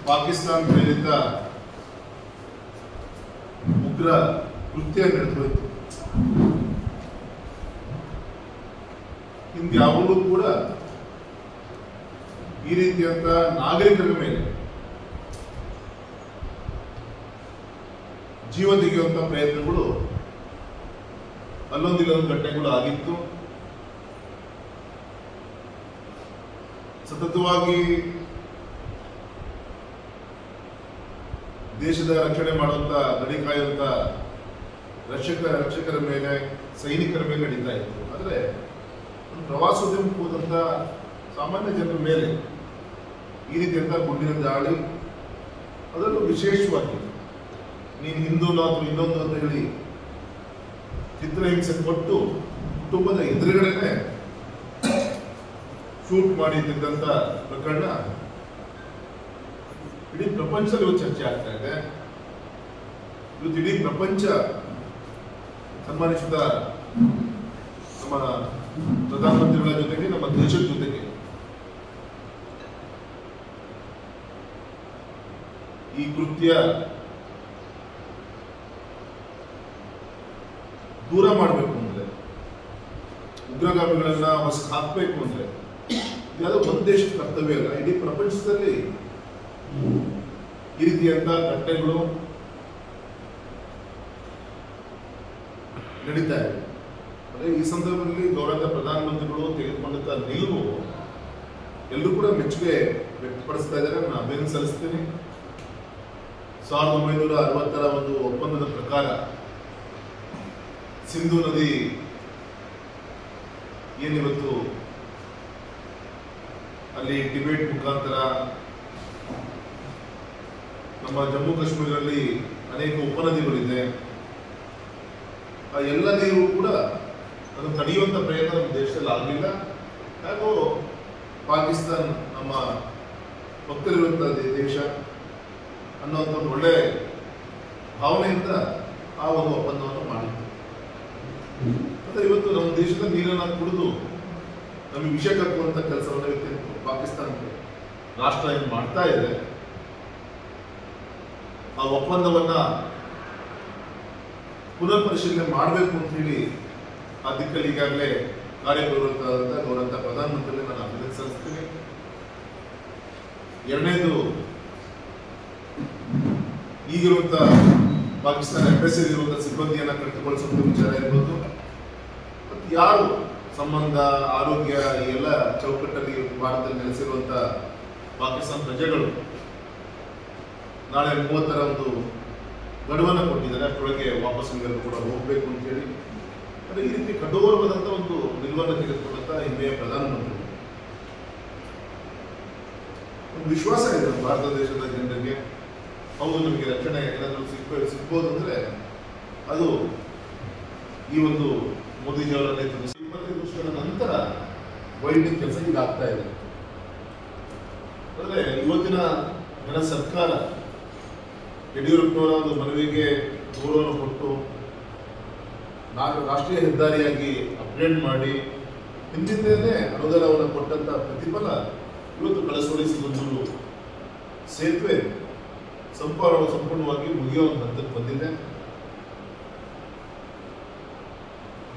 ಪಾಕಿಸ್ತಾನ ಪ್ರೇರಿತ ಉಗ್ರ ಕೃತ್ಯ ನಡೆದೋಯ್ತು. ಹಿಂದ್ಯಾವಾಗಲೂ ಕೂಡ ಈ ರೀತಿಯಂತ ನಾಗರಿಕರ ಮೇಲೆ ಜೀವ ತೆಗೆಯುವಂತ ಪ್ರಯತ್ನಗಳು ಅಲ್ಲೊಂದಿಲ್ಲೊಂದು ಘಟನೆಗಳು ಆಗಿತ್ತು. ಸತತವಾಗಿ ದೇಶದ ರಕ್ಷಣೆ ಮಾಡುವಂತ ಗಡಿ ಕಾಯುವಂತ ರಕ್ಷಕರ ಮೇಲೆ, ಸೈನಿಕರ ಮೇಲೆ ನಡೀತಾ ಇತ್ತು. ಆದರೆ ಪ್ರವಾಸೋದ್ಯಮಕ್ಕೆ ಹೋದಂತ ಸಾಮಾನ್ಯ ಜನರ ಮೇಲೆ ಈ ರೀತಿಯಂತ ಗುಂಡಿನ ದಾಳಿ, ಅದರಲ್ಲೂ ವಿಶೇಷವಾಗಿ ನೀನು ಹಿಂದೂನೋ ಅಥವಾ ಇನ್ನೊಂದು ಅಂತ ಹೇಳಿ ಚಿತ್ರಹಿಂಸೆ ಕೊಟ್ಟು ಕುಟುಂಬದ ಎದುರುಗಡೆನೆ ಶೂಟ್ ಮಾಡಿದ್ದಂತ ಪ್ರಕರಣ ಇಡೀ ಪ್ರಪಂಚದಲ್ಲಿ ಇವತ್ತು ಚರ್ಚೆ ಆಗ್ತಾ ಇದೆ. ಇವತ್ತು ಇಡೀ ಪ್ರಪಂಚ ಸನ್ಮಾನಿಸಿದ ನಮ್ಮ ಪ್ರಧಾನಮಂತ್ರಿಗಳ ಜೊತೆಗೆ, ನಮ್ಮ ದೇಶದ ಜೊತೆಗೆ ಈ ಕೃತ್ಯ ದೂರ ಮಾಡಬೇಕು ಅಂದ್ರೆ, ಉಗ್ರಗಾಮಿಗಳನ್ನ ಹೊಸ ಹಾಕಬೇಕು ಅಂದ್ರೆ ಯಾವುದೋ ಒಂದು ದೇಶದ ಕರ್ತವ್ಯ ಅಲ್ಲ, ಇಡೀ ಪ್ರಪಂಚದಲ್ಲಿ ಈ ರೀತಿಯಂತ ಘಟನೆಗಳು ನಡೀತಾ ಇದೆ. ಅಂದ್ರೆ ಈ ಸಂದರ್ಭದಲ್ಲಿ ಗೌರವ ಪ್ರಧಾನಮಂತ್ರಿಗಳು ತೆಗೆದುಕೊಂಡಂತ ನಿಲುವು ಎಲ್ಲರೂ ಕೂಡ ಮೆಚ್ಚುಗೆ ವ್ಯಕ್ತಪಡಿಸ್ತಾ ಇದ್ದಾರೆ. ನಾನು ಅಭಿನಂದನೆ ಸಲ್ಲಿಸ್ತೀನಿ. 1960ರ ಒಂದು ಒಪ್ಪಂದದ ಪ್ರಕಾರ ಸಿಂಧು ನದಿ ಏನಿವತ್ತು ಅಲ್ಲಿ ಟಿಬೇಟ್ ಮುಖಾಂತರ ನಮ್ಮ ಜಮ್ಮು ಕಾಶ್ಮೀರದಲ್ಲಿ ಅನೇಕ ಉಪನದಿಗಳಿದೆ. ಆ ಎಲ್ಲ ನೀರು ಕೂಡ ಅದನ್ನು ತಡೆಯುವಂತ ಪ್ರಯತ್ನ ನಮ್ಮ ದೇಶದಲ್ಲಿ ಆಗಲಿಲ್ಲ. ಹಾಗೂ ಪಾಕಿಸ್ತಾನ ನಮ್ಮ ಪಕ್ಕದಲ್ಲಿರುವಂತಹ ದೇಶ ಅನ್ನೋಂಥ ಒಂದು ಒಳ್ಳೆ ಭಾವನೆಯಿಂದ ಆ ಒಂದು ಒಪ್ಪಂದವನ್ನು ಮಾಡಿತ್ತು. ಆದರೆ ಇವತ್ತು ನಮ್ಮ ದೇಶದ ನೀರನ್ನು ಕುಡಿದು ನಮಗೆ ವಿಷ ಕಕ್ಕುವಂತ ಕೆಲಸವನ್ನು ಪಾಕಿಸ್ತಾನಕ್ಕೆ ರಾಷ್ಟ್ರ ಏನು ಮಾಡ್ತಾ ಇದೆ. ಆ ಒಪ್ಪಂದವನ್ನ ಪುನರ್ ಪರಿಶೀಲನೆ ಮಾಡಬೇಕು ಅಂತ ಹೇಳಿ ಆ ದಿಕ್ಕಲ್ಲಿ ಈಗಾಗಲೇ ಕಾರ್ಯಪ್ರವೃತ್ತರಾದಂಥ ಗೌರವಂತ ಪ್ರಧಾನಮಂತ್ರಿ ನಾನು ಅಭಿನಂದನೆ ಸಲ್ಲಿಸ್ತೀನಿ. ಎರಡನೇದು, ಈಗಿರುವಂತ ಪಾಕಿಸ್ತಾನ ಎಂಬಸಿ ಇರುವಂತಹ ಸಿಬ್ಬಂದಿಯನ್ನ ಕಟ್ಟಿಗೊಳಿಸುವಂತ ವಿಚಾರ ಇರ್ಬೋದು. ಮತ್ತು ಯಾರು ಸಂಬಂಧ, ಆರೋಗ್ಯ ಈ ಎಲ್ಲ ಚೌಕಟ್ಟಲ್ಲಿ ಭಾರತದಲ್ಲಿ ನೆಲೆಸಿರುವಂತ ಪಾಕಿಸ್ತಾನ ಪ್ರಜೆಗಳು ನಾಳೆ 30ರ ಒಂದು ಗಡುವನ್ನು ಕೊಟ್ಟಿದ್ದಾರೆ. ಅಷ್ಟರೊಳಗೆ ವಾಪಸ್ ಎಲ್ಲರೂ ಕೂಡ ಹೋಗಬೇಕು ಅಂತ ಹೇಳಿ. ಆದರೆ ಈ ರೀತಿ ಕಠೋರವಾದಂತ ಒಂದು ನಿಲುವನ್ನು ತೆಗೆದುಕೊಂಡಂತ ಹಿಂದೆಯ ಪ್ರಧಾನಮಂತ್ರಿ ಒಂದು ವಿಶ್ವಾಸ ಇದೆ ಭಾರತ ದೇಶದ ಜನರಿಗೆ. ಹೌದು, ನಮಗೆ ರಕ್ಷಣೆ ಏನಾದರೂ ಸಿಗ್ಬೋದು ಅಂದ್ರೆ ಅದು ಈ ಒಂದು ಮೋದಿಜಿಯವರ ನೇತೃತ್ವ 25 ವರ್ಷಗಳ ನಂತರ ವೈದ್ಯಕೀಯ ಕೆಲಸ ಈಗ ಆಗ್ತಾ ಇದೆ. ಅಂದ್ರೆ ಇವತ್ತಿನ ಜನ ಸರ್ಕಾರ ಯಡಿಯೂರಪ್ಪನವರ ಒಂದು ಮನವಿಗೆ ಗೌರವವನ್ನು ಕೊಟ್ಟು ರಾಷ್ಟ್ರೀಯ ಹೆದ್ದಾರಿಯಾಗಿ ಅಪ್ಗ್ರೇಡ್ ಮಾಡಿ ಹಿಂದಿನ ಅನುದಾನವನ್ನು ಕೊಟ್ಟಂತ ಪ್ರತಿಫಲ ಇವತ್ತು ಕಳಸೋಡಿ ಸಿಗಂದೂರು ಸೇತುವೆ ಸಂಪೂರ್ಣವಾಗಿ ಮುಗಿಯೋ ಒಂದು ಹಂತಕ್ಕೆ ಬಂದಿದೆ.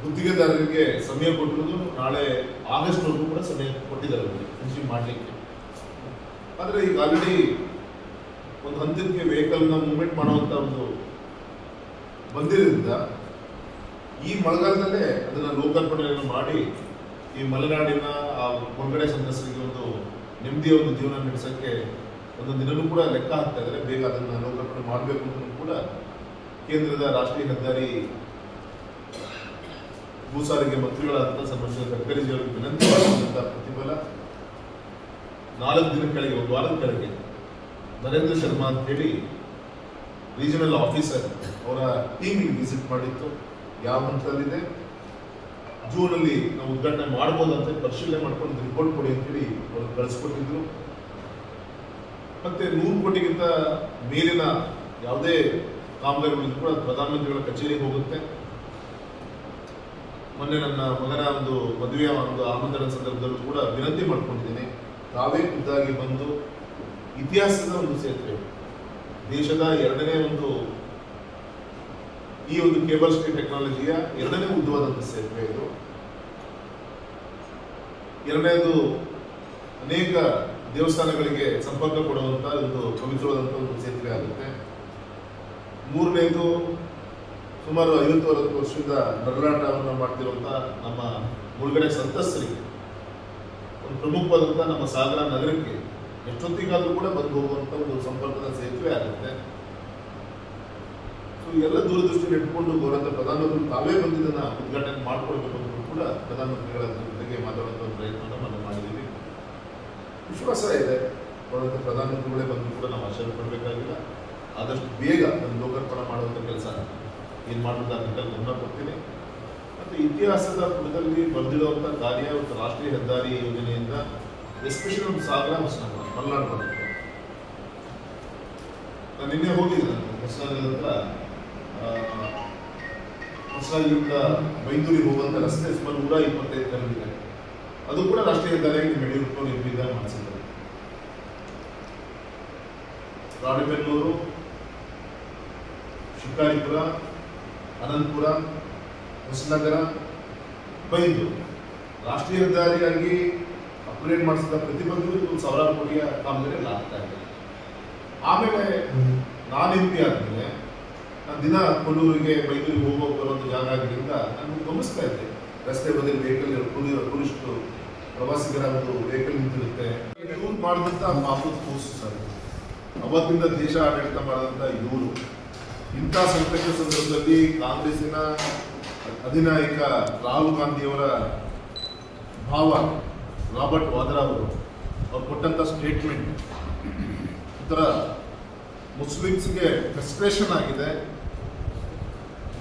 ಗುತ್ತಿಗೆದಾರರಿಗೆ ಸಮಯ ಕೊಟ್ಟಿರೋದು ನಾಳೆ ಆಗಸ್ಟ್ವರೆಗೂ ಕೂಡ ಸಮಯ ಕೊಟ್ಟಿದ್ದಾರೆ ಫಿನಿಶಿಂಗ್ ಮಾಡಲಿಕ್ಕೆ. ಆದರೆ ಈಗ ಆಲ್ರೆಡಿ ಒಂದು ಹಂತಕ್ಕೆ ವೆಹಿಕಲ್ನ ಮೂವ್ಮೆಂಟ್ ಮಾಡುವಂತ ಒಂದು ಬಂದಿರೋದ್ರಿಂದ ಈ ಮಳೆಗಾಲದಲ್ಲೇ ಅದನ್ನ ಲೋಕಾರ್ಪಣೆಯನ್ನು ಮಾಡಿ ಈ ಮಲೆನಾಡಿನ ಆ ಹೊರಗಡೆ ಸಂತ್ರಸ್ತರಿಗೆ ಒಂದು ನೆಮ್ಮದಿಯ ಒಂದು ಜೀವನ ನಡೆಸೋಕ್ಕೆ ಒಂದು ದಿನವೂ ಕೂಡ ಲೆಕ್ಕ ಹಾಕ್ತಾ ಇದ್ದಾರೆ. ಬೇಗ ಅದನ್ನು ಲೋಕಾರ್ಪಣೆ ಮಾಡಬೇಕು ಅಂತ ಕೂಡ ಕೇಂದ್ರದ ರಾಷ್ಟ್ರೀಯ ಹೆದ್ದಾರಿ ಭೂ ಸಾರಿಗೆ ಮಂತ್ರಿಗಳಾದಂಥ ಸನ್ಮಾನ್ಯ ಗಡ್ಕರಿ ಜಿಯವರಿಗೆ ವಿನಂತಿ ಮಾಡುವಂಥ ಪ್ರತಿಫಲ 4 ದಿನ ಕೆಳಗೆ, ಒಂದು ವಾರದ ಕೆಳಗೆ ನರೇಂದ್ರ ಶರ್ಮಾ ಅಂತ ಹೇಳಿ ರೀಜನಲ್ ಆಫೀಸರ್ ಅವರ ಟೀಮ್ ವಿಸಿಟ್ ಮಾಡಿತ್ತು. ಯಾವ ಹಂತದಲ್ಲಿದೆ, ಜೂನಲ್ಲಿ ನಾವು ಉದ್ಘಾಟನೆ ಮಾಡ್ಬೋದು ಅಂತ ಪರಿಶೀಲನೆ ಮಾಡ್ಕೊಂಡು ರಿಪೋರ್ಟ್ ಕೊಡಿ ಅಂತೇಳಿ ಅವರು ಕಳಿಸ್ಕೊಟ್ಟಿದ್ರು. ಮತ್ತೆ 100 ಕೋಟಿಗಿಂತ ಮೇಲಿನ ಯಾವುದೇ ಕಾಮಗಾರಿಗಳಿಗೂ ಕೂಡ ಪ್ರಧಾನಮಂತ್ರಿಗಳ ಕಚೇರಿಗೆ ಹೋಗುತ್ತೆ. ಮೊನ್ನೆ ನನ್ನ ಮಗನ ಒಂದು ಮದುವೆಯ ಒಂದು ಆಮಂತ್ರಣ ಸಂದರ್ಭದಲ್ಲೂ ಕೂಡ ವಿನಂತಿ ಮಾಡ್ಕೊಂಡಿದ್ದೀನಿ, ತಾವೇ ಖುದ್ದಾಗಿ ಬಂದು ಇತಿಹಾಸದ ಒಂದು ಸೇತುವೆ, ದೇಶದ ಎರಡನೇ ಒಂದು ಈ ಒಂದು ಕೇಬಲ್ ಸ್ಟೇ ಟೆಕ್ನಾಲಜಿಯ ಎರಡನೇ ಉದ್ದವಾದಂಥ ಸೇತುವೆ ಇದು. ಎರಡನೇದು ಅನೇಕ ದೇವಸ್ಥಾನಗಳಿಗೆ ಸಂಪರ್ಕ ಕೊಡುವಂತ ಒಂದು ಪವಿತ್ರವಾದಂಥ ಒಂದು ಸೇತುವೆ ಆಗುತ್ತೆ. ಮೂರನೇದು ಸುಮಾರು 50-60 ವರ್ಷದಿಂದ ನರಳಾಟವನ್ನು ಮಾಡ್ತಿರುವಂತ ನಮ್ಮ ಮುಳುಗಡೆ ಸಂತ್ರಸ್ತರಿಗೆ ಒಂದು ಪ್ರಮುಖವಾದಂಥ ನಮ್ಮ ಸಾಗರ ನಗರಕ್ಕೆ ಎಷ್ಟೊತ್ತಿಗಾದ್ರೂ ಕೂಡ ಬಂದು ಹೋಗುವಂತ ಒಂದು ಸಂಪರ್ಕದ ಸೇತುವೆ ಆಗುತ್ತೆ. ಸೊ ಎಲ್ಲ ದೂರದೃಷ್ಟಿಯನ್ನು ಇಟ್ಕೊಂಡು ಗೌರವ ಪ್ರಧಾನಮಂತ್ರಿ ತಾವೇ ಬಂದಿದ್ದನ್ನ ಉದ್ಘಾಟನೆ ಮಾಡಿಕೊಳ್ಬೇಕು ಅಂತ ಕೂಡ ಪ್ರಧಾನಮಂತ್ರಿಗಳ ಜೊತೆಗೆ ಮಾತಾಡುವಂತ ಒಂದು ಪ್ರಯತ್ನ ನಾವು ಮಾಡಿದ್ದೀವಿ. ವಿಶ್ವಾಸ ಇದೆ ಪ್ರಧಾನಮಂತ್ರಿಗಳೇ ಬಂದು ಕೂಡ ನಾವು ಆಶೀರ್ವಾದ ಪಡಬೇಕಾಗಿಲ್ಲ. ಆದಷ್ಟು ಬೇಗ ಒಂದು ಲೋಕಾರ್ಪಣೆ ಮಾಡುವಂಥ ಕೆಲಸ ಏನು ಮಾಡೋದಾಗಲಿ ಗಮನ ಕೊಡ್ತೀನಿ. ಮತ್ತು ಇತಿಹಾಸದ ಪುಟದಲ್ಲಿ ಬರೆದಿರುವಂಥ ಕಾರ್ಯ ಮತ್ತು ರಾಷ್ಟ್ರೀಯ ಹೆದ್ದಾರಿ ಯೋಜನೆಯಿಂದ ಎಸ್ಪೆಷಲಿ ಒಂದು ಸಾಗರ ಹೊಸನಗರ ಮಲೆನಾಡು ಬರುತ್ತೆ. ನಾನು ನಿನ್ನೆ ಹೋಗಿದ್ದೆ ಹೊಸನಗರದ ಹತ್ರ ಹೊಸನಗರದಿಂದ ಬೈಂದೂರಿಗೆ ಹೋಗುವಂಥ ರಸ್ತೆ ಸುಮಾರು 125 ಕಿಲೋಮೀಟರ್. ಅದು ಕೂಡ ರಾಷ್ಟ್ರೀಯ ಹೆದ್ದಾರಿಯಾಗಿ ಯಡಿಯೂರಪ್ಪ ನಿರ್ಮಿತ ಮಾಡಿಸಿದ್ದಾರೆ. ರಾಣೆಬೆನ್ನೂರು, ಶಿಕಾರಿಪುರ, ಅನಂತಪುರ, ಹೊಸನಗರ, ಬೈಂದೂರು ರಾಷ್ಟ್ರೀಯ ಹೆದ್ದಾರಿಯಾಗಿ ಅಪ್ಗ್ರೇಡ್ ಮಾಡಿಸಿದ ಪ್ರತಿಯೊಂದು ಸಾವಿರಾರು ಕೋಟಿಯ ಕಾಮಗಾರಿ ಆಗ್ತಾ ಇದೆ. ಆಮೇಲೆ ನಾನು ಎಂ ಪಿ ಆದ್ಮೇಲೆ ನಾನು ದಿನ ಕೊಲ್ಲೂರಿಗೆ ಬೈಂದೂರಿಗೆ ಹೋಗೋಕೆ ಬರುವಂಥ ಜಾಗ ಆಗಿದ್ದರಿಂದ ನಾನು ಗಮನಿಸ್ತಾ ಇದ್ದೆ, ರಸ್ತೆ ಬದಿ ವೆಹಿಕಲ್ ಟೂರಿಸ್ಟ್ ಪ್ರವಾಸಿಗರ ಒಂದು ವೆಹಿಕಲ್ ನಿಂತಿರುತ್ತೆ. ಯೂಸ್ ಮಾಡಿದಂಥ ಮಾಮೂಲು ಪೋಸ್ಟ್ ಸರ್, ಅವತ್ತಿಂದ ದೇಶ ಆಡಳಿತ ಮಾಡಿದಂಥ ಇವರು ಇಂಥ ಸಂಕಷ್ಟ ಸಂದರ್ಭದಲ್ಲಿ ಕಾಂಗ್ರೆಸ್ಸಿನ ಅಧಿನಾಯಕ ರಾಹುಲ್ ಗಾಂಧಿಯವರ ಭಾವ ರಾಬರ್ಟ್ ವಾದ್ರಾ ಅವರು ಕೊಟ್ಟಂತ ಸ್ಟೇಟ್ಮೆಂಟ್ ಒಂಥರ ಮುಸ್ಲಿಮ್ಸ್ಗೆ ಫ್ರಸ್ಟ್ರೇಷನ್ ಆಗಿದೆ.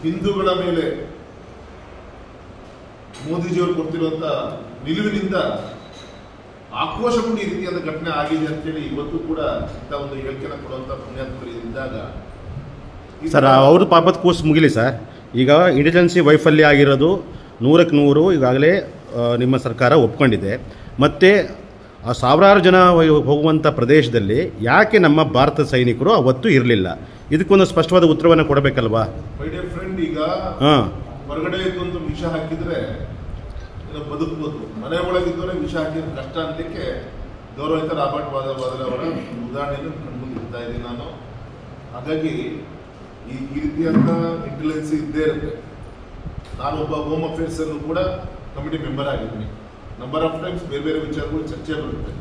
ಹಿಂದೂಗಳ ಮೇಲೆ ಮೋದಿಜಿಯವರು ಕೊಡ್ತಿರುವಂತ ನಿಲುವಿನಿಂದ ಆಕ್ರೋಶಗೊಂಡು ಈ ರೀತಿಯಾದ ಘಟನೆ ಆಗಿದೆ ಅಂತೇಳಿ ಇವತ್ತು ಕೂಡ ಇಂಥ ಒಂದು ಹೇಳಿಕೆನ ಕೊಡುವಂತ ಪುಣ್ಯಾತ್ಮರು ಇದ್ದಾಗ ಸರ್ ಅವ್ರದ್ದು ಪಾಪದ ಕೂಸು ಮುಗಿಲಿ ಸರ್. ಈಗ ಇಂಟೆಲಿಜೆನ್ಸಿ ವೈಫಲ್ಯ ಆಗಿರೋದು 100ಕ್ಕೆ 100 ಈಗಾಗಲೇ ನಿಮ್ಮ ಸರ್ಕಾರ ಒಪ್ಕೊಂಡಿದೆ. ಮತ್ತು ಆ ಸಾವಿರಾರು ಜನ ಹೋಗುವಂಥ ಪ್ರದೇಶದಲ್ಲಿ ಯಾಕೆ ನಮ್ಮ ಭಾರತ ಸೈನಿಕರು ಅವತ್ತು ಇರಲಿಲ್ಲ? ಇದಕ್ಕೊಂದು ಸ್ಪಷ್ಟವಾದ ಉತ್ತರವನ್ನು ಕೊಡಬೇಕಲ್ವಾ? ಮೈ ಡಿಯರ್ ಫ್ರೆಂಡ್, ಈಗ ಹೊರಗಡೆ ಇದ್ದೊಂದು ವಿಷ ಹಾಕಿದ್ರೆ ಬದುಕಬಹುದು, ಮನೆ ಒಳಗಿದ್ದವರೇ ವಿಷ ಹಾಕಿದ್ರೆ ಕಷ್ಟ ಅನ್ನಲಿಕ್ಕೆ ಗೌರವಿತ ರಾಬರ್ಟ್ ವಾದ್ರಾ ಅವರ ಉದಾಹರಣೆಯನ್ನು ಮುಂದೆ ಇಡ್ತಾ ಇದ್ದೀನಿ ನಾನು. ಹಾಗಾಗಿ ಈ ರೀತಿಯಾದ ಇಂಟೆಲಿಜೆನ್ಸಿ ಇದ್ದೇ ಇರುತ್ತೆ. ನಾನು ಒಬ್ಬ ಹೋಮ್ ಅಫೇರ್ಸ್ ಅಲ್ಲೂ ಕೂಡ ಕಮಿಟಿ ಮೆಂಬರ್ ಆಗಿದ್ದೀನಿ. ನಂಬರ್ ಆಫ್ ಟೈಮ್ಸ್ ಬೇರೆ ಬೇರೆ ವಿಚಾರಗಳು ಚರ್ಚೆ ಬರುತ್ತೆ.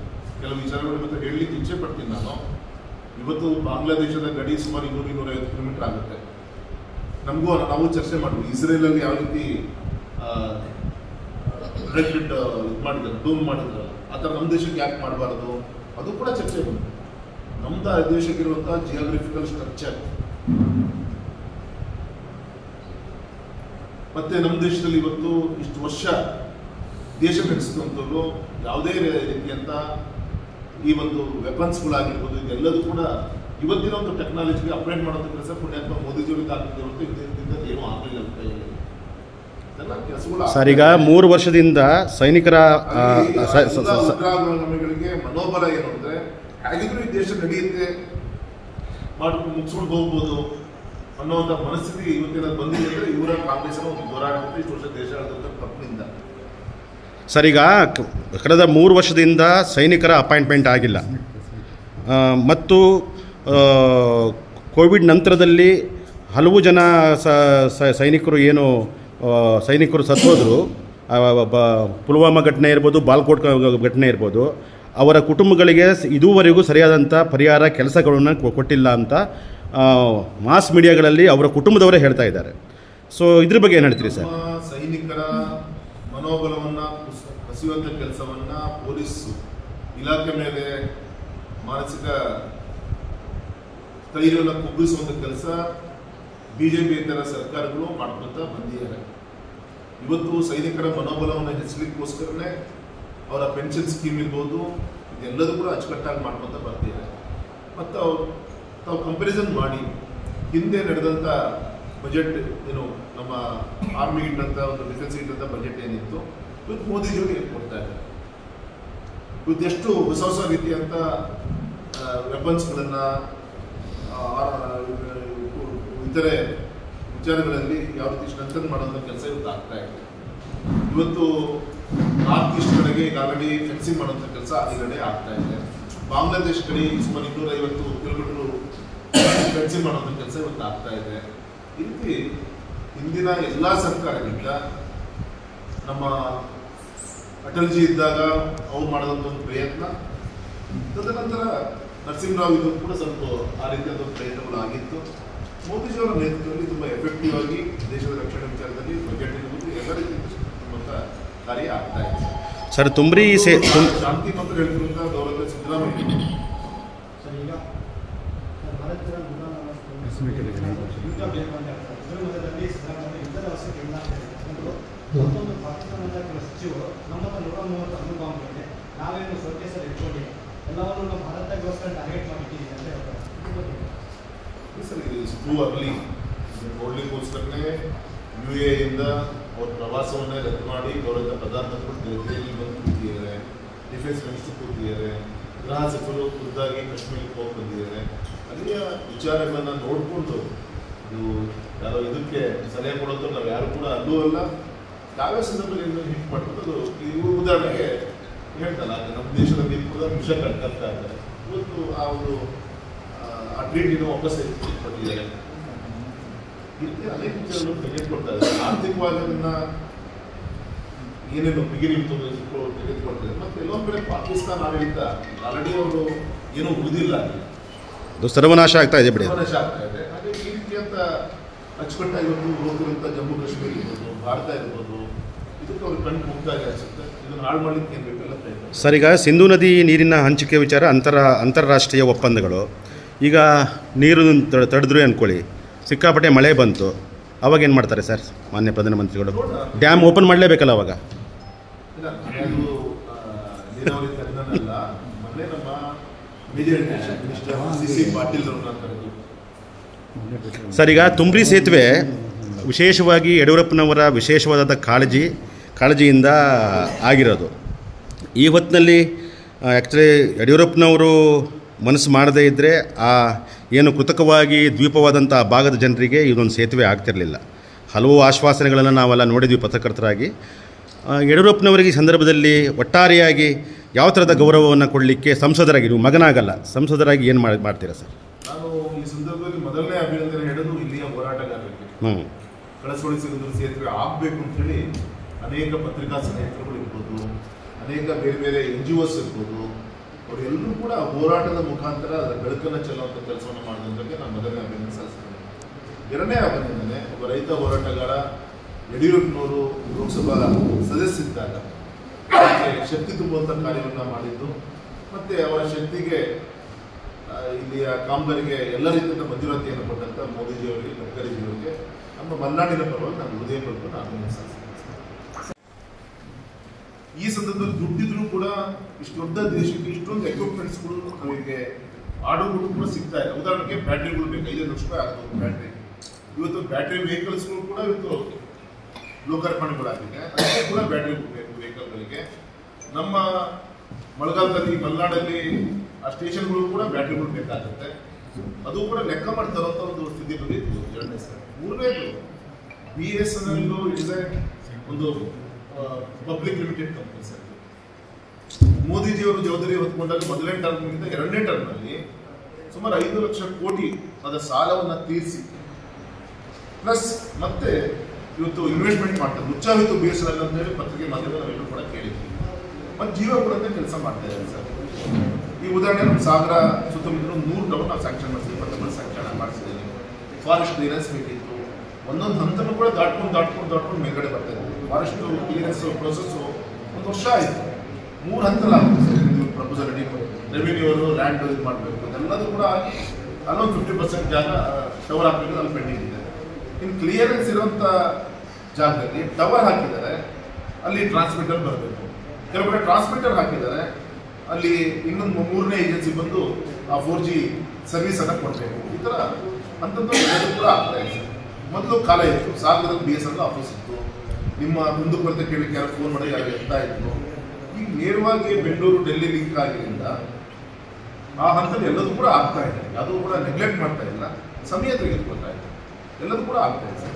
ಕೆಲವು ವಿಚಾರಗಳು ಮತ್ತೆ ಹೇಳಲಿಕ್ಕೆ ಇಚ್ಛೆ ಪಡ್ತೀನಿ ನಾನು. ಇವತ್ತು ಬಾಂಗ್ಲಾದೇಶದ ಗಡಿ ಸುಮಾರು 200-250 ಕಿಲೋಮೀಟರ್ ಆಗುತ್ತೆ. ನಾವು ಚರ್ಚೆ ಮಾಡ್ತೀವಿ, ಇಸ್ರೇಲ್ ಅಲ್ಲಿ ಯಾವ ರೀತಿ ಮಾಡಿದ್ರು, ಡೂಮ್ ಮಾಡಿದ್ರು, ಆ ಥರ ನಮ್ಮ ದೇಶಕ್ಕೆ ಯಾಕೆ ಮಾಡಬಾರ್ದು, ಅದು ಕೂಡ ಚರ್ಚೆ ಬಂತು. ನಮ್ದು ದೇಶಕ್ಕಿರುವಂತಹ ಜಿಯೋಗ್ರಫಿಕಲ್ ಸ್ಟ್ರಕ್ಚರ್ ಮತ್ತೆ ನಮ್ಮ ದೇಶದಲ್ಲಿ ಇವತ್ತು ಇಷ್ಟು ವರ್ಷ ದೇಶ ನಡೆಸಿದಂಥವ್ರು ಯಾವುದೇ ರೀತಿಯಂತ ಈ ಒಂದು ವೆಪನ್ಸ್ಗಳಾಗಿರ್ಬೋದು ಇದೆಲ್ಲದೂ ಕೂಡ ಇವತ್ತಿನ ಒಂದು ಟೆಕ್ನಾಲಜಿಗೆ ಅಪ್ಗ್ರೇಡ್ ಮಾಡೋಂಥ ಕೆಲಸ ಪುಣ್ಯಾತ್ಮ ಮೋದಿಜಿಯವರಿಗೆ ಆಗ್ತಿದೆ ಹೊರತು ಇದರಿಂದ ಏನೂ ಆಗಲಿಲ್ಲ ಅಂತ ಹೇಳಿ ಇದೆಲ್ಲ ಕೆಲಸಗಳು ಸರ್. ಈಗ 3 ವರ್ಷದಿಂದ ಸೈನಿಕರ ನಮಗೆ ಮನೋಬಲ ಏನು ಅಂದ್ರೆ ಹೇಗಿದ್ರು ಈ ದೇಶ ನಡೆಯುತ್ತೆ ಮಾಡ್ಕೊಂಡು ಮುಗಿಸ್ಕೊಂಡು ಹೋಗ್ಬೋದು ಅನ್ನೋಂಥ ಮನಸ್ಥಿತಿ ಇವತ್ತಿನ ಬಂದಿದೆ ಅಂದರೆ ಇವರ ಕಾಂಗ್ರೆಸ್ನ ಒಂದು ಹೋರಾಟ ಇಷ್ಟು ವರ್ಷ ದೇಶ ಆಳಿದಂಥ ತಪ್ಪಿನಿಂದ. ಸರ್, ಈಗ ಕಳೆದ 3 ವರ್ಷದಿಂದ ಸೈನಿಕರ ಅಪಾಯಿಂಟ್ಮೆಂಟ್ ಆಗಿಲ್ಲ ಮತ್ತು ಕೋವಿಡ್ ನಂತರದಲ್ಲಿ ಹಲವು ಜನ ಸೈನಿಕರು ಸತ್ತೋದ್ರು. ಪುಲ್ವಾಮಾ ಘಟನೆ ಇರ್ಬೋದು, ಬಾಲ್ಕೋಟ್ ಘಟನೆ ಇರ್ಬೋದು. ಅವರ ಕುಟುಂಬಗಳಿಗೆ ಇದುವರೆಗೂ ಸರಿಯಾದಂಥ ಪರಿಹಾರ ಕೆಲಸಗಳನ್ನು ಕೊಟ್ಟಿಲ್ಲ ಅಂತ ಮಾಸ್ ಮೀಡಿಯಾಗಳಲ್ಲಿ ಅವರ ಕುಟುಂಬದವರೇ ಹೇಳ್ತಾ ಇದ್ದಾರೆ. ಸೊ ಇದ್ರ ಬಗ್ಗೆ ಏನು ಹೇಳ್ತೀರಿ ಸರ್? ಸೈನಿಕರ ಮನೋಬಲವನ್ನು ಕಸಿಯುವಂಥ ಕೆಲಸವನ್ನ ಪೊಲೀಸ್ ಇಲಾಖೆ ಮೇಲೆ ಮಾನಸಿಕ ಸ್ಥೈರ್ಯವನ್ನು ಕುಗ್ಗಿಸುವಂಥ ಕೆಲಸ ಬಿಜೆಪಿ ಇತರ ಸರ್ಕಾರಗಳು ಮಾಡ್ಕೊತಾ ಬಂದಿದ್ದಾರೆ. ಇವತ್ತು ಸೈನಿಕರ ಮನೋಬಲವನ್ನು ಹೆಚ್ಚಲಿಕ್ಕೋಸ್ಕರನೇ ಅವರ ಪೆನ್ಷನ್ ಸ್ಕೀಮ್ ಇರ್ಬೋದು, ಇದೆಲ್ಲದೂ ಕೂಡ ಅಚ್ಚುಕಟ್ಟಾಗಿ ಮಾಡ್ಕೊತಾ ಬರ್ತಿದ್ದಾರೆ. ಮತ್ತು ತಾವು ಕಂಪ್ಯಾರಿಸನ್ ಮಾಡಿ ಹಿಂದೆ ನಡೆದಂಥ ಬಜೆಟ್ ಏನು ನಮ್ಮ ಆರ್ಮಿ ಇಟ್ಟಂಥ ಒಂದು ಡಿಫೆನ್ಸ್ ಇಟ್ಟಂಥ ಬಜೆಟ್ ಏನಿತ್ತು, ಇವತ್ತು ಮೋದಿಜಿಯವರು ಕೊಡ್ತಾ ಇದ್ದಾರೆ. ಇವತ್ತು ಎಷ್ಟು ಹೊಸ ಹೊಸ ರೀತಿಯಂಥ ವೆಪನ್ಸ್ಗಳನ್ನು ಇತರೆ ವಿಚಾರಗಳಲ್ಲಿ ಯಾವ ರೀತಿ ಸ್ಟ್ರೆಂಥನ್ ಮಾಡುವಂಥ ಕೆಲಸ ಇವತ್ತು ಆಗ್ತಾ ಇದೆ. ಇವತ್ತು ನಾರ್ತ್ ಈಸ್ಟ್ ಕಡೆಗೆ ಈಗಾಗಲೇ ಫೆನ್ಸಿಂಗ್ ಮಾಡುವಂಥ ಕೆಲಸ ಈ ಕಡೆ ಆಗ್ತಾ ಇದೆ. ಬಾಂಗ್ಲಾದೇಶ್ ಕಡೆ ಸುಮಾರು 250 ಕಿಲೋಮೀಟರ್ ಫೆನ್ಸಿಂಗ್ ಮಾಡುವಂಥ ಕೆಲಸ ಇವತ್ತು ಆಗ್ತಾ ಇದೆ. ಈ ರೀತಿ ಹಿಂದಿನ ಎಲ್ಲ ಸರ್ಕಾರಗಳಿಂದ ನಮ್ಮ ಅಟಲ್ಜಿ ಇದ್ದಾಗ ಅವ್ರು ಮಾಡಿದಂಥ ಒಂದು ಪ್ರಯತ್ನ, ತದನಂತರ ನರಸಿಂಹರಾವ್ ಇದು ಕೂಡ ಸ್ವಲ್ಪ ಆ ರೀತಿಯಾದ ಪ್ರಯತ್ನಗಳು ಆಗಿತ್ತು. ಮೋದಿಜಿಯವರ ನೇತೃತ್ವದಲ್ಲಿ ತುಂಬ ಎಫೆಕ್ಟಿವ್ ಆಗಿ ದೇಶದ ರಕ್ಷಣೆ ವಿಚಾರದಲ್ಲಿ ಬಜೆಟ್ ಇರುವುದು ಎಲ್ಲ ರೀತಿಯ ಕಾರ್ಯ ಆಗ್ತಾ ಇದೆ. ಸರ್ ತುಮ್ರಿ ಶಾಂತಿ ಮಂತ್ರ ಹೇಳ್ತಿರುವಂತಹ ಗೌರವ ಸಿದ್ದರಾಮಯ್ಯ ಸಚಿವರು ನಮ್ಮನ್ನು 130 ಅನುಭವಗಳಿದೆ, ನಾವೇನು ಶೋಕೇಸಲ್ಲಿ ಇಟ್ಕೊಂಡಿಲ್ಲ, ಎಲ್ಲವನ್ನು ನಮ್ಮ ಭಾರತಗೋಸ್ಕರ ಟಾರ್ಗೆಟ್ ಮಾಡಿಟ್ಟಿದ್ದೀವಿ ಅಂತ ಹೇಳ್ತಾರೆ. ಸರ್ ಟೂ ಅರ್ಲಿ ನೋಡ್ಲಿಕ್ಕೋಸ್ಕರನೇ UAE ಇಂದ ಅವ್ರ ಪ್ರವಾಸವನ್ನೇ ರದ್ದು ಮಾಡಿ ಗೌರವ ಪ್ರಧಾನಮಂತ್ರಿಗಳು ದೆಹಲಿಯಲ್ಲಿ ಬಂದು ಕೂತಿದ್ದಾರೆ, ಡಿಫೆನ್ಸ್ ಮಿನಿಸ್ಟರ್ ಕೂತಿದ್ದಾರೆ, ಗೃಹ ಸಚಿವರು ಖುದ್ದಾಗಿ ಕಾಶ್ಮೀರಕ್ಕೆ ಹೋಗಿ ಬಂದಿದ್ದಾರೆ. ಅಲ್ಲಿಯ ವಿಚಾರಗಳನ್ನು ನೋಡಿಕೊಂಡು ಇದು ಯಾರೋ ಇದಕ್ಕೆ ಸಲಹೆ ಕೊಡೋದು ನಾವು ಯಾರು ಕೂಡ ಅಲ್ಲೂ ಅಲ್ಲ, ಯಾವ್ಯಾವ ಸಂದರ್ಭದಲ್ಲಿ ಹಿಟ್ ಮಾಡ್ಕೊಂಡು ಇವು ಉದಾಹರಣೆಗೆ ಹೇಳ್ತಲ್ಲ, ನಮ್ಮ ದೇಶದಲ್ಲಿ ಕೂಡ ವಿಷ ಕಳ್ಕೊಳ್ತಾ ಇದ್ದಾರೆ. ಇವತ್ತು ಆ ಒಂದು ಆ ಟ್ರೀಟಿನ ವಾಪಸ್ ಕೊಟ್ಟಿದ್ದಾರೆ. ಈ ರೀತಿ ಅನೇಕ ವಿಚಾರಗಳು ತೆಗೆದುಕೊಳ್ತಾ ಇದ್ದಾರೆ. ಆರ್ಥಿಕವಾಗಿ ಅದನ್ನ ಏನೇನು ಬಿಗಿರಿ ತೆಗೆದುಕೊಳ್ತಾರೆ. ಮತ್ತೆ ಎಲ್ಲೊಂದು ಕಡೆ ಪಾಕಿಸ್ತಾನ ಆಡಳಿತ ಆಲ್ರೆಡಿ ಅವರು ಏನೂ ಉಳಿದಿಲ್ಲ, ಸರ್ವನಾಶ ಆಗ್ತಾ ಇದೆ, ಬಿಡಿ ಸರ್ವನಾಶ ಆಗ್ತಾ ಇದೆ. ಹಾಗೆ ಈ ರೀತಿಯಂತ ಅಚ್ಚುಕಟ್ಟಾಗಿ ಇವತ್ತು ಹೋಗಿರುವಂಥ ಜಮ್ಮು ಕಾಶ್ಮೀರ ಇರ್ಬೋದು, ಭಾರತ ಇರ್ಬೋದು, ಇದಕ್ಕೆ ಅವ್ರು ಕಣ್ಣು ಮುಕ್ತಾಗಿ ಅನಿಸುತ್ತೆ. ಇದನ್ನು ಹಾಳು ಮಾಡಲಿಕ್ಕೆ ಏನು ಬೇಕೆಲ್ಲ ಪ್ರಯತ್ನ. ಸರ್, ಈಗ ಸಿಂಧೂ ನದಿ ನೀರಿನ ಹಂಚಿಕೆ ವಿಚಾರ ಅಂತಾರಾಷ್ಟ್ರೀಯ ಒಪ್ಪಂದಗಳು, ಈಗ ನೀರು ತಡೆದ್ರು ಅಂದ್ಕೊಳ್ಳಿ, ಸಿಕ್ಕಾಪಟ್ಟೆ ಮಳೆ ಬಂತು, ಅವಾಗ ಏನು ಮಾಡ್ತಾರೆ ಸರ್ ಮಾನ್ಯ ಪ್ರಧಾನಮಂತ್ರಿಗಳು? ಡ್ಯಾಮ್ ಓಪನ್ ಮಾಡಲೇಬೇಕಲ್ಲ ಅವಾಗ? ಇಲ್ಲ, ಅದು ನೀರಾವರಿ ತಜ್ಞನಲ್ಲ, ಮೊನ್ನೆ ನಮ್ಮ major irrigation minister CC Patil ಅವ್ರನ್ನ ಕರೆದು ಸರ್, ಈಗ ತುಂಬ್ರಿ ಸೇತುವೆ ವಿಶೇಷವಾಗಿ ಯಡಿಯೂರಪ್ಪನವರ ವಿಶೇಷವಾದ ಕಾಳಜಿಯಿಂದ ಆಗಿರೋದು. ಈ ಹೊತ್ತಿನಲ್ಲಿ ಆ್ಯಕ್ಚುಲಿ ಯಡಿಯೂರಪ್ಪನವರು ಮನಸ್ಸು ಮಾಡದೇ ಇದ್ದರೆ ಆ ಏನು ಕೃತಕವಾಗಿ ದ್ವೀಪವಾದಂಥ ಆ ಭಾಗದ ಜನರಿಗೆ ಇದೊಂದು ಸೇತುವೆ ಆಗ್ತಿರಲಿಲ್ಲ. ಹಲವು ಆಶ್ವಾಸನೆಗಳನ್ನು ನಾವೆಲ್ಲ ನೋಡಿದ್ವಿ ಪತ್ರಕರ್ತರಾಗಿ. ಯಡಿಯೂರಪ್ಪನವರಿಗೆ ಈ ಸಂದರ್ಭದಲ್ಲಿ ಒಟ್ಟಾರೆಯಾಗಿ ಯಾವ ಥರದ ಗೌರವವನ್ನು ಕೊಡಲಿಕ್ಕೆ ಸಂಸದರಾಗಿ, ನೀವು ಮಗನಾಗಲ್ಲ, ಸಂಸದರಾಗಿ ಏನು ಮಾಡ್ತೀರಾ ಸರ್? ನಾನು ಈ ಸಂದರ್ಭದಲ್ಲಿ ಮೊದಲನೇ ಅಭಿನಂದನೆ ಹೇಳೋದು ಇಲ್ಲಿಯ ಹೋರಾಟಗಾರರಿಗೆ. ಕಳಸೋಳಿ ಸಿಗಂದೂರು ಸೇತುವೆ ಆಗಬೇಕು ಅಂತೇಳಿ ಅನೇಕ ಪತ್ರಿಕಾ ಸ್ನೇಹಿತರುಗಳು ಇರ್ಬೋದು, ಅನೇಕ ಬೇರೆ ಬೇರೆ NGOs ಇರ್ಬೋದು, ಅವರೆಲ್ಲರೂ ಕೂಡ ಹೋರಾಟದ ಮುಖಾಂತರ ಅದರ ಬೆಳಕನ್ನು ಚೆಲ್ಲುವಂಥ ಕೆಲಸವನ್ನು ಮಾಡೋದಕ್ಕೆ ನಾನು ಮೊದಲನೇ ಅಭಿನಂದನೆ ಸಲ್ಲಿಸ್ತೇನೆ. ಎರಡನೇ ಅಭಿನಂದನೆ, ಒಬ್ಬ ರೈತ ಹೋರಾಟಗಾರ ಯಡಿಯೂರಪ್ಪನವರು ಲೋಕಸಭಾ ಸದಸ್ಯರಿದ್ದಾಗ ಶಕ್ತಿ ತುಂಬುವಂಥ ಕಾರ್ಯವನ್ನು ಮಾಡಿದ್ದು, ಮತ್ತು ಅವರ ಶಕ್ತಿಗೆ ಇಲ್ಲಿಯ ಕಾಮಗಾರಿಗೆ ಎಲ್ಲ ರೀತಿಯ ಮಂಜೂರಾತಿಯನ್ನು ಕೊಟ್ಟಂಥ ಮೋದಿಜಿಯವರಿಗೆ, ಗಡ್ಕರಿಜಿಯವರಿಗೆ ನಮ್ಮ ಮಲೆನಾಡಿನ ಪರವಾಗಿ ನಾನು ಹೃದಯಪೂರ್ವಕ ಅಭಿನಂದನೆ ಸಲ್ಲಿಸ್ತೇನೆ. ಈ ಸಂದರ್ಭದಲ್ಲಿ ದುಡ್ಡಿದ್ರು ಕೂಡ ಇಷ್ಟು ದೊಡ್ಡ ದೇಶಕ್ಕೆ ಇಷ್ಟೊಂದು ಎಕ್ವಿಪ್ಮೆಂಟ್ಸ್ಗಳು ನಮಗೆ ಆರ್ಡರ್ಗಳು ಕೂಡ ಸಿಗ್ತಾ ಇದೆ. ಉದಾಹರಣೆಗೆ ಬ್ಯಾಟ್ರಿಗಳು ಬೇಕು, 5 ಲಕ್ಷ ರೂಪಾಯಿ ಆಗ್ತದೆ ಬ್ಯಾಟ್ರಿ. ಇವತ್ತು ಬ್ಯಾಟ್ರಿ ವೆಹಿಕಲ್ಸ್ಗಳು ಕೂಡ ಇವತ್ತು ಲೋಕಾರ್ಪಣೆಗಳಾಗಿದೆ, ಅದಕ್ಕೆ ಕೂಡ ಬ್ಯಾಟ್ರಿ ಬೇಕು ವೆಹಿಕಲ್ಗಳಿಗೆ. ನಮ್ಮ ಮಳೆಗಾಲದಲ್ಲಿ ಮಲೆನಾಡಲ್ಲಿ ಆ ಸ್ಟೇಷನ್ಗಳು ಕೂಡ ಬ್ಯಾಟ್ರಿಗಳು ಬೇಕಾಗುತ್ತೆ, ಅದು ಕೂಡ ಲೆಕ್ಕ ಮಾಡ್ತಾರಂತ ಒಂದು ಸ್ಥಿತಿ ಬಂದಿತ್ತು. ಎರಡನೇ ಸರ್. ಮೂರನೇದು BSNL ಇಸ್ ಒಂದು ಪಬ್ಲಿಕ್ ಲಿಮಿಟೆಡ್ ಕಂಪನಿ ಸರ್. ಮೋದಿಜಿಯವರು ಜವಾಬ್ದಾರಿ ಹೊತ್ಕೊಂಡಾಗ ಮೊದಲನೇ ಟರ್ಮ್ಗಿಂತ ಎರಡನೇ ಟರ್ಮ್ನಲ್ಲಿ ಸುಮಾರು 5 ಲಕ್ಷ ಕೋಟಿ ಅದರ ಸಾಲವನ್ನು ತೀರಿಸಿ ಪ್ಲಸ್ ಮತ್ತೆ ಇವತ್ತು ಇನ್ವೆಸ್ಟ್ಮೆಂಟ್ ಮಾಡ್ತಾರೆ. ಮುಚ್ಚಾವಿತ್ತು BSNL ಅಂತ ಹೇಳಿ ಪತ್ರಿಕೆ ಮಾಧ್ಯಮ ನಾವೆಲ್ಲರೂ ಕೂಡ ಕೇಳಿದ್ವಿ. ಮತ್ತು ಜೀವ ಕೂಡ ಕೆಲಸ ಮಾಡ್ತಾ ಇದ್ದಾರೆ ಸರ್. ಈ ಉದಾಹರಣೆ ನಮ್ಮ ಸಾಗರ ಸುತ್ತಮುತ್ತಲು 100 ಟವರ್ ನಾವು ಸ್ಯಾಂಕ್ಷನ್ ಮಾಡಿಸಿದ್ವಿ, 20 ಸ್ಯಾಂಕ್ಷನ್ ಮಾಡಿಸಿದ್ದೀವಿ. ಫಾರೆಸ್ಟ್ ಕ್ಲಿಯರೆನ್ಸ್ ಬೇಕಿತ್ತು, ಒಂದೊಂದು ಹಂತನೂ ಕೂಡ ದಾಟ್ಕೊಂಡು ಮೇಲ್ಗಡೆ ಬರ್ತಾ ಇದ್ವಿ. ಫಾರೆಸ್ಟ್ ಕ್ಲಿಯರೆನ್ಸ್ ಪ್ರೊಸೆಸ್ಸು 1 ವರ್ಷ ಆಯಿತು. 3 ಹಂತಲಾಗುತ್ತೆ ಸರ್. ಪ್ರಪೋಸಲ್ ರೆಡಿ, ರೆವಿನ್ಯೂ ಅವರು ಲ್ಯಾಂಡ್ ಇದು ಮಾಡಬೇಕು, ಅದೆಲ್ಲದೂ ಕೂಡ ಆಗಿ ಅಲ್ಲೊಂದು 50% ಜಾಗ ಟವರ್ ಹಾಕಬೇಕು, ಅಲ್ಲಿ ಪೆಂಡಿಂಗ್ ಇದೆ. ಇನ್ನು ಕ್ಲಿಯರೆನ್ಸ್ ಇರುವಂಥ ಜಾಗದಲ್ಲಿ ಟವರ್ ಹಾಕಿದ್ದಾರೆ, ಅಲ್ಲಿ ಟ್ರಾನ್ಸ್ಮಿಟರ್ ಬರಬೇಕು. ಕೆಲವು ಕಡೆ ಟ್ರಾನ್ಸ್ಮಿಟರ್ ಹಾಕಿದ್ದಾರೆ, ಅಲ್ಲಿ ಇನ್ನೊಂದು 3ನೇ ಏಜೆನ್ಸಿ ಬಂದು ಆ 4G ಸರ್ವಿಸನ್ನು ಕೊಡಬೇಕು. ಈ ಥರ ಅಂತಂದು ಕೂಡ ಆಗ್ತಾ ಇದೆ. ಮೊದಲು ಕಾಲ ಇತ್ತು, ಸಾಗರದಲ್ಲಿ BSNL ಆಫೀಸ್ ಇತ್ತು, ನಿಮ್ಮ ಮುಂದುವರೆದ ಕೇಳಲಿಕ್ಕೆ ಯಾರು ಫೋನ್ ಮಾಡಿ ಯಾರು ಎತ್ತಾ ಇತ್ತು. ಈಗ ನೇರವಾಗಿ ಬೆಂಗಳೂರು ಡೆಲ್ಲಿ ಲಿಂಕ್ ಆಗಿದ್ದರಿಂದ ಆ ಹಂತದಲ್ಲಿ ಎಲ್ಲದೂ ಕೂಡ ಆಗ್ತಾ ಇದೆ, ಯಾವುದೂ ಕೂಡ ನೆಗ್ಲೆಕ್ಟ್ ಮಾಡ್ತಾ ಇಲ್ಲ, ಸಮಯ ತೆಗೆದುಕೊಳ್ತಾ ಇದೆ, ಎಲ್ಲದೂ ಕೂಡ ಆಗ್ತಾ ಇದೆ.